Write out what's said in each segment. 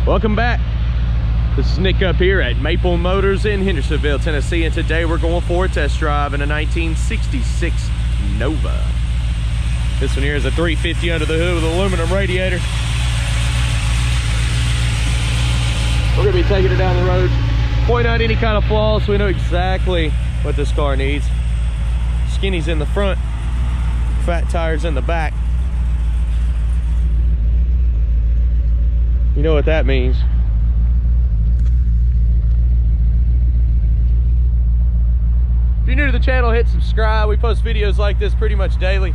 Welcome back. This is Nick up here at Maple Motors in Hendersonville, Tennessee, and today we're going for a test drive in a 1966 Nova. This one here is a 350 under the hood with an aluminum radiator. We're gonna be taking it down the road, point out any kind of flaws so we know exactly what this car needs. Skinny's in the front, fat tires in the back. You know what that means. If you're new to the channel, hit subscribe. We post videos like this pretty much daily.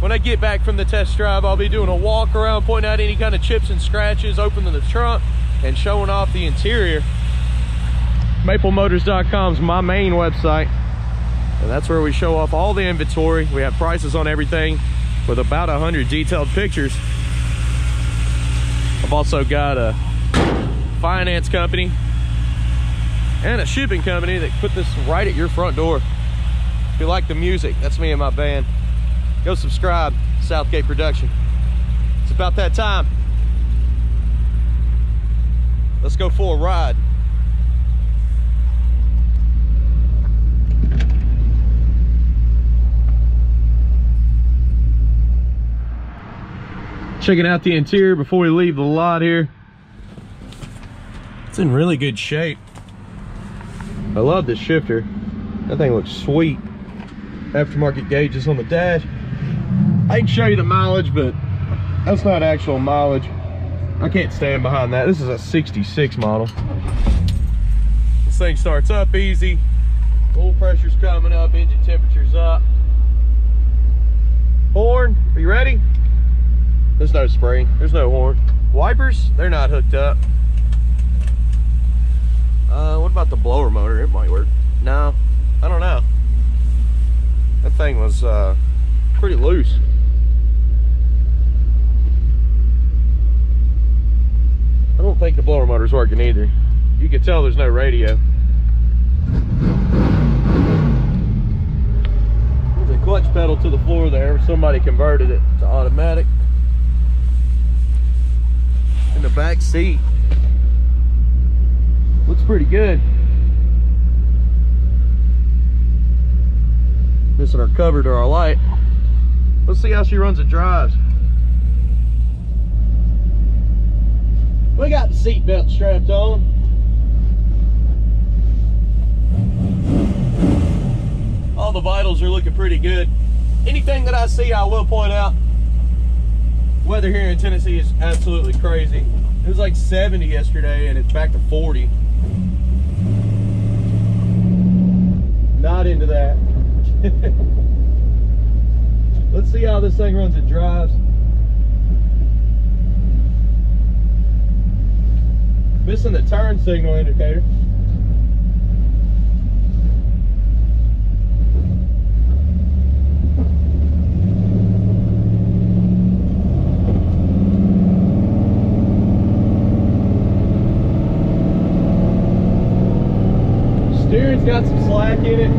When I get back from the test drive, I'll be doing a walk around, pointing out any kind of chips and scratches, opening the trunk, and showing off the interior. MapleMotors.com is my main website, and that's where we show off all the inventory. We have prices on everything with about 100 detailed pictures. I've also got a finance company and a shipping company that put this right at your front door. If you like the music, that's me and my band. Go subscribe, Southgate Production. It's about that time. Let's go for a ride. Checking out the interior before we leave the lot here. It's in really good shape. I love this shifter. That thing looks sweet. Aftermarket gauges on the dash. I can show you the mileage, but that's not actual mileage. I can't stand behind that. This is a 66 model. This thing starts up easy. Oil pressure's coming up, engine temperature's up. Horn, are you ready? There's no spring, there's no horn. Wipers, they're not hooked up. What about the blower motor? It might work. No, I don't know. That thing was pretty loose. I don't think the blower motor's working either. You can tell there's no radio. There's a clutch pedal to the floor there. Somebody converted it to automatic. In the back seat, looks pretty good. Missing our cover to our light. Let's see how she runs and drives. We got the seat belt strapped on. All the vitals are looking pretty good. Anything that I see, I will point out. Weather here in Tennessee is absolutely crazy. It was like 70 yesterday and it's back to 40. Not into that. Let's see how this thing runs and drives. Missing the turn signal indicator. Steering's got some slack in it.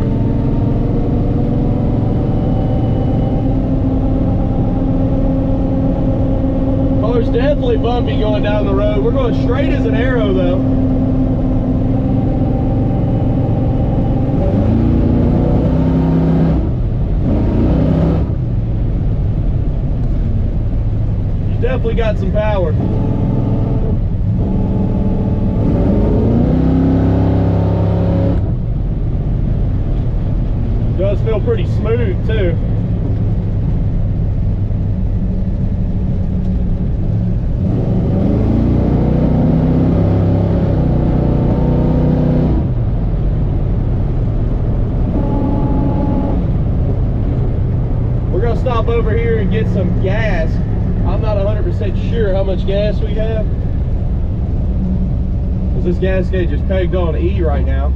Car's definitely bumpy going down the road. We're going straight as an arrow though. She's definitely got some power. Does feel pretty smooth too. We're gonna stop over here and get some gas. I'm not 100% sure how much gas we have, because this gas gauge is pegged on E right now.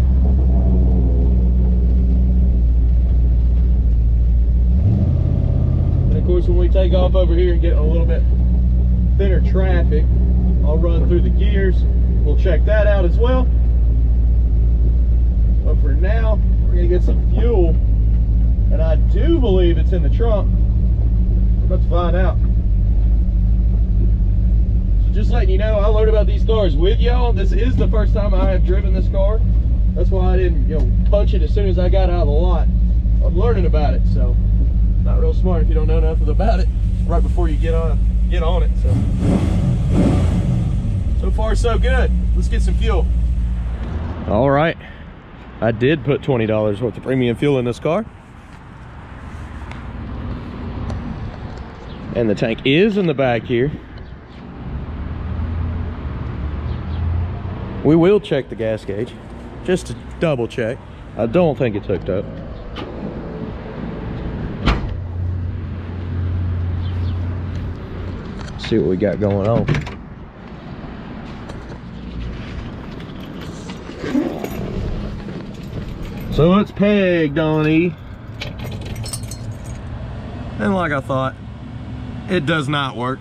Of course, when we take off over here and get a little bit thinner traffic, I'll run through the gears. We'll check that out as well. But for now, we're gonna get some fuel, and I do believe it's in the trunk. We're about to find out. So just letting you know, I learned about these cars with y'all. This is the first time I have driven this car. That's why I didn't, you know, punch it as soon as I got out of the lot. I'm learning about it, so not real smart if you don't know nothing about it right before you get on it. So far so good. Let's get some fuel. All right, I did put $20 worth of premium fuel in this car, and the tank is in the back here. We will check the gas gauge just to double check. I don't think it's hooked up. See what we got going on. So it's pegged on E, and like I thought, it does not work.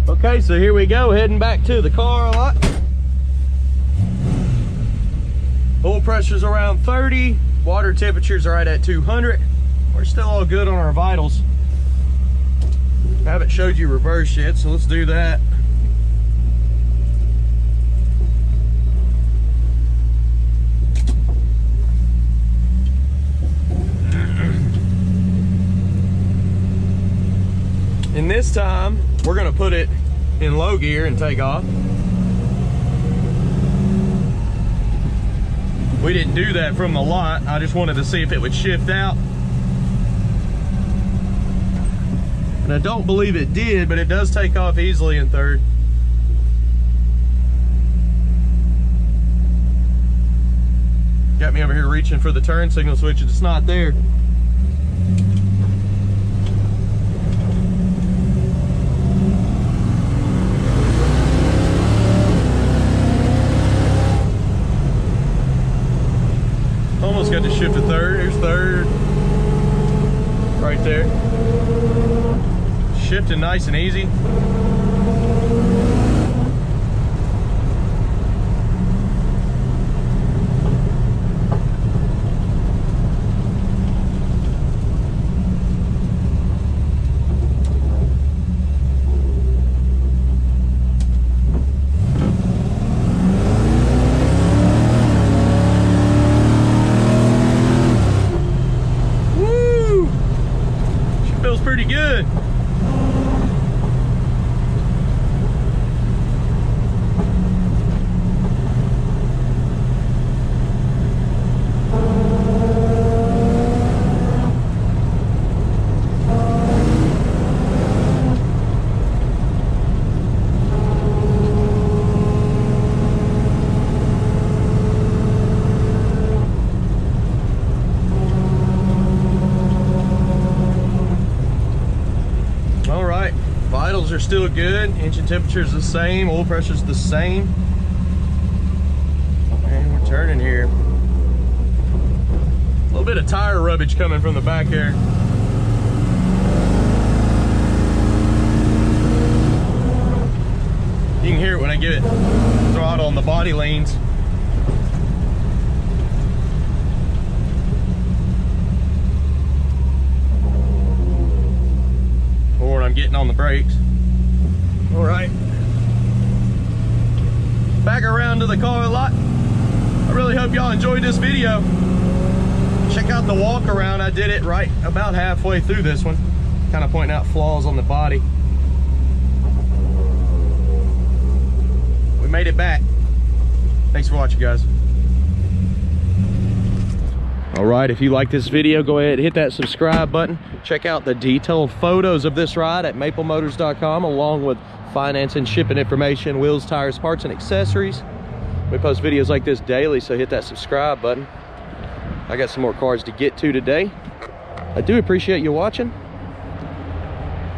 Okay, so here we go, heading back to the car lot. Oil pressure's around 30, water temperatures are right at 200. We're still all good on our vitals. I haven't showed you reverse yet, so let's do that. And this time, we're gonna put it in low gear and take off. We didn't do that from the lot. I just wanted to see if it would shift out. And I don't believe it did, but it does take off easily in third. Got me over here reaching for the turn signal switch, it's not there. Almost got to shift to third. Here's third. Right there. Shifting nice and easy. Vitals are still good. Engine temperature is the same. Oil pressure is the same. And we're turning here. A little bit of tire rubbish coming from the back there. You can hear it when I give it throttle on the body leans. Or when I'm getting on the brakes. All right. Back around to the car lot. I really hope y'all enjoyed this video. Check out the walk around. I did it right about halfway through this one. Kind of pointing out flaws on the body. We made it back. Thanks for watching, guys. All right, if you like this video, go ahead and hit that subscribe button. Check out the detailed photos of this ride at maplemotors.com, along with finance and shipping information, wheels, tires, parts, and accessories. We post videos like this daily, so hit that subscribe button. I got some more cars to get to today. I do appreciate you watching.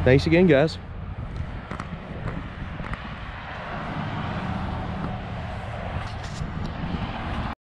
Thanks again, guys.